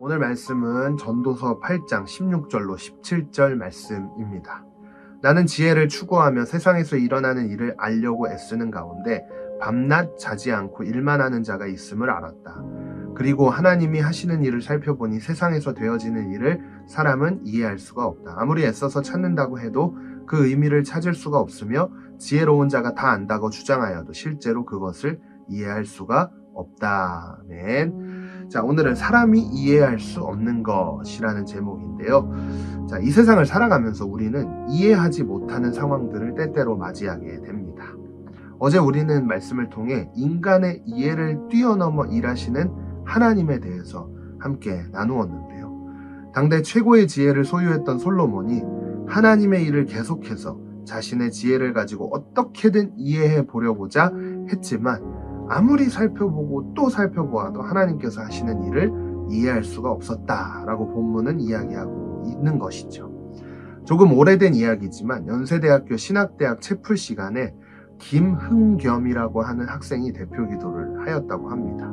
오늘 말씀은 전도서 8장 16절로 17절 말씀입니다. 나는 지혜를 추구하며 세상에서 일어나는 일을 알려고 애쓰는 가운데 밤낮 자지 않고 일만 하는 자가 있음을 알았다. 그리고 하나님이 하시는 일을 살펴보니 세상에서 되어지는 일을 사람은 이해할 수가 없다. 아무리 애써서 찾는다고 해도 그 의미를 찾을 수가 없으며 지혜로운 자가 다 안다고 주장하여도 실제로 그것을 이해할 수가 없다. 아멘. 자, 오늘은 사람이 이해할 수 없는 것이라는 제목인데요. 자, 이 세상을 살아가면서 우리는 이해하지 못하는 상황들을 때때로 맞이하게 됩니다. 어제 우리는 말씀을 통해 인간의 이해를 뛰어넘어 일하시는 하나님에 대해서 함께 나누었는데요. 당대 최고의 지혜를 소유했던 솔로몬이 하나님의 일을 계속해서 자신의 지혜를 가지고 어떻게든 이해해 보려고자 했지만 아무리 살펴보고 또 살펴보아도 하나님께서 하시는 일을 이해할 수가 없었다라고 본문은 이야기하고 있는 것이죠. 조금 오래된 이야기지만 연세대학교 신학대학 채플 시간에 김흥겸이라고 하는 학생이 대표 기도를 하였다고 합니다.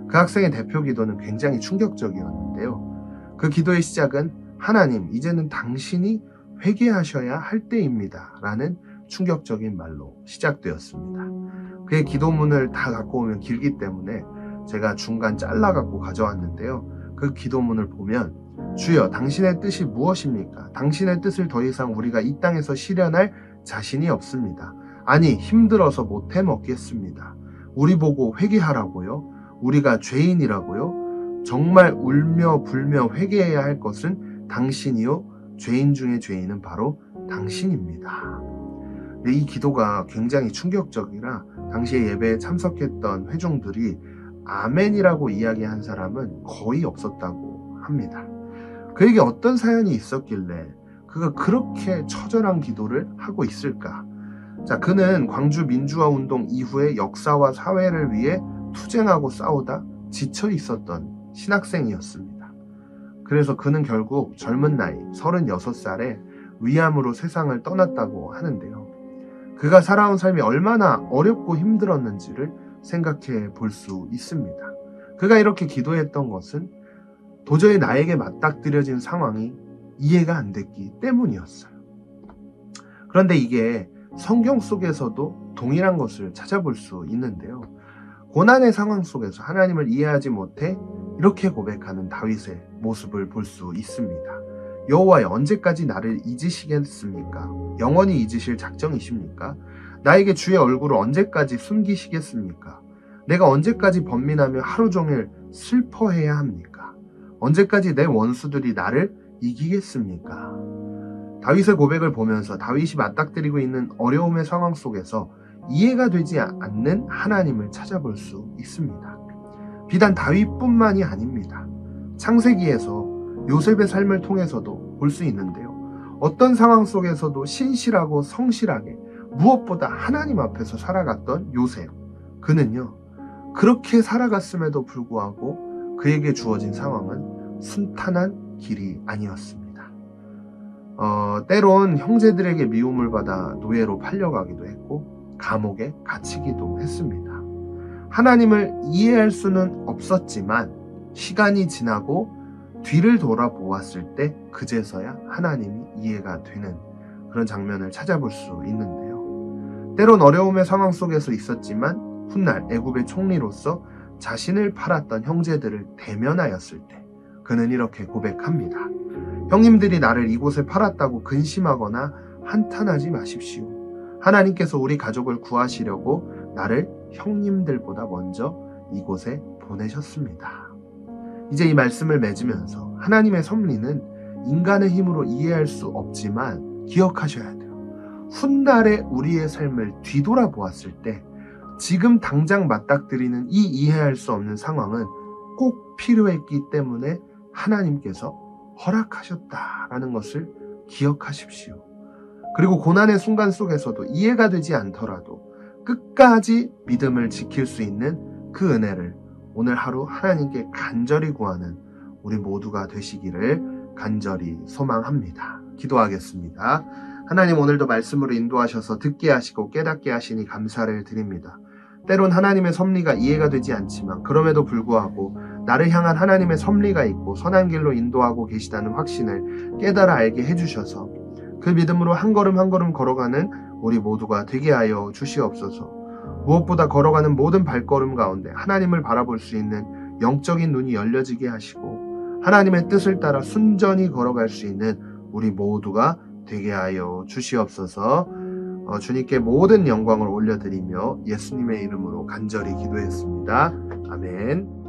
그 학생의 대표 기도는 굉장히 충격적이었는데요. 그 기도의 시작은 하나님, 이제는 당신이 회개하셔야 할 때입니다 라는 충격적인 말로 시작되었습니다. 그의 기도문을 다 갖고 오면 길기 때문에 제가 중간 잘라 갖고 가져왔는데요. 그 기도문을 보면 주여 당신의 뜻이 무엇입니까? 당신의 뜻을 더 이상 우리가 이 땅에서 실현할 자신이 없습니다. 아니 힘들어서 못해 먹겠습니다. 우리 보고 회개하라고요? 우리가 죄인이라고요? 정말 울며 불며 회개해야 할 것은 당신이요? 죄인 중에 죄인은 바로 당신입니다. 이 기도가 굉장히 충격적이라 당시에 예배에 참석했던 회중들이 아멘이라고 이야기한 사람은 거의 없었다고 합니다. 그에게 어떤 사연이 있었길래 그가 그렇게 처절한 기도를 하고 있을까? 자, 그는 광주 민주화 운동 이후의 역사와 사회를 위해 투쟁하고 싸우다 지쳐 있었던 신학생이었습니다. 그래서 그는 결국 젊은 나이 36살에 위암으로 세상을 떠났다고 하는데요. 그가 살아온 삶이 얼마나 어렵고 힘들었는지를 생각해 볼 수 있습니다. 그가 이렇게 기도했던 것은 도저히 나에게 맞닥뜨려진 상황이 이해가 안 됐기 때문이었어요. 그런데 이게 성경 속에서도 동일한 것을 찾아볼 수 있는데요. 고난의 상황 속에서 하나님을 이해하지 못해 이렇게 고백하는 다윗의 모습을 볼 수 있습니다. 여호와여, 언제까지 나를 잊으시겠습니까? 영원히 잊으실 작정이십니까? 나에게 주의 얼굴을 언제까지 숨기시겠습니까? 내가 언제까지 번민하며 하루 종일 슬퍼해야 합니까? 언제까지 내 원수들이 나를 이기겠습니까? 다윗의 고백을 보면서 다윗이 맞닥뜨리고 있는 어려움의 상황 속에서 이해가 되지 않는 하나님을 찾아볼 수 있습니다. 비단 다윗뿐만이 아닙니다. 창세기에서 요셉의 삶을 통해서도 볼 수 있는데요. 어떤 상황 속에서도 신실하고 성실하게 무엇보다 하나님 앞에서 살아갔던 요셉. 그는요, 그렇게 살아갔음에도 불구하고 그에게 주어진 상황은 순탄한 길이 아니었습니다. 때론 형제들에게 미움을 받아 노예로 팔려가기도 했고 감옥에 갇히기도 했습니다. 하나님을 이해할 수는 없었지만 시간이 지나고 뒤를 돌아보았을 때 그제서야 하나님이 이해가 되는 그런 장면을 찾아볼 수 있는데요. 때론 어려움의 상황 속에서 있었지만 훗날 애굽의 총리로서 자신을 팔았던 형제들을 대면하였을 때 그는 이렇게 고백합니다. 형님들이 나를 이곳에 팔았다고 근심하거나 한탄하지 마십시오. 하나님께서 우리 가족을 구하시려고 나를 형님들보다 먼저 이곳에 보내셨습니다. 이제 이 말씀을 맺으면서 하나님의 섭리는 인간의 힘으로 이해할 수 없지만 기억하셔야 돼요. 훗날에 우리의 삶을 뒤돌아보았을 때 지금 당장 맞닥뜨리는 이 이해할 수 없는 상황은 꼭 필요했기 때문에 하나님께서 허락하셨다라는 것을 기억하십시오. 그리고 고난의 순간 속에서도 이해가 되지 않더라도 끝까지 믿음을 지킬 수 있는 그 은혜를 오늘 하루 하나님께 간절히 구하는 우리 모두가 되시기를 간절히 소망합니다. 기도하겠습니다. 하나님, 오늘도 말씀으로 인도하셔서 듣게 하시고 깨닫게 하시니 감사를 드립니다. 때론 하나님의 섭리가 이해가 되지 않지만 그럼에도 불구하고 나를 향한 하나님의 섭리가 있고 선한 길로 인도하고 계시다는 확신을 깨달아 알게 해주셔서 그 믿음으로 한 걸음 한 걸음 걸어가는 우리 모두가 되게 하여 주시옵소서. 무엇보다 걸어가는 모든 발걸음 가운데 하나님을 바라볼 수 있는 영적인 눈이 열려지게 하시고 하나님의 뜻을 따라 순전히 걸어갈 수 있는 우리 모두가 되게 하여 주시옵소서. 주님께 모든 영광을 올려드리며 예수님의 이름으로 간절히 기도했습니다. 아멘.